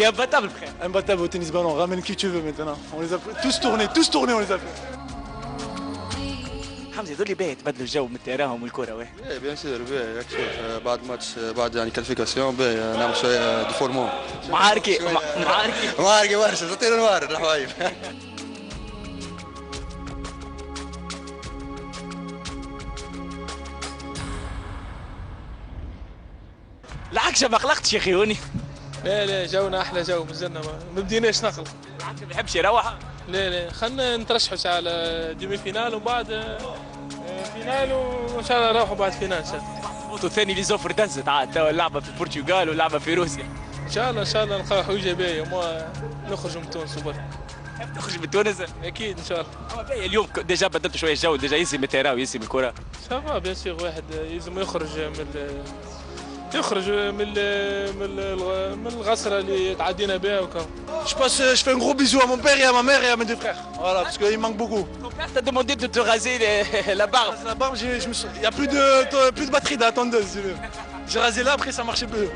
t'es imbattable, frère. Imbattable au tennis ballon, ramène qui tu veux maintenant. On les a tous tournés, on les a fait. حمزه هذول اللي باهي يتبدلوا الجو من التيران والكره واه. ايه بيان سور باهي راك شوف بعد ماتش بعد يعني كاليفيكاسيون باهي نعمل شويه دو فورمون معاركي برشا تعطينا نوار الحوايب. العكشه ما قلقتش يا اخي هوني. لا جونا احلى جو مازلنا ما بديناش نقلق. العكشه ما يحبش يروح. لا خلينا نترشحوا على دومي فينال ومن بعد فينال وان شاء الله نروحوا بعد فينال ان شاء الله. الخطوه الثاني لزوفر دزت عاد توا اللعبه في البرتغال واللعبه في روسيا. ان شاء الله نلقاو حويجه باهيه وما نخرجوا من تونس وبرا. تحب تخرج من تونس؟ اكيد ان شاء الله. اليوم ديجا بدلت شويه الجو ديجا يلزم التيران ويلزم الكره. سافا بيان سيغ واحد يلزم يخرج من الغسره اللي تعدينا بها وكا. Je fais un gros bisou à mon père et à ma mère et à mes deux frères. Voilà, parce qu'il manque beaucoup. Ton père t'a demandé de te raser la barbe. La barbe, il n'y a plus de batterie dans la tondeuse. J'ai rasé là, après ça marchait plus.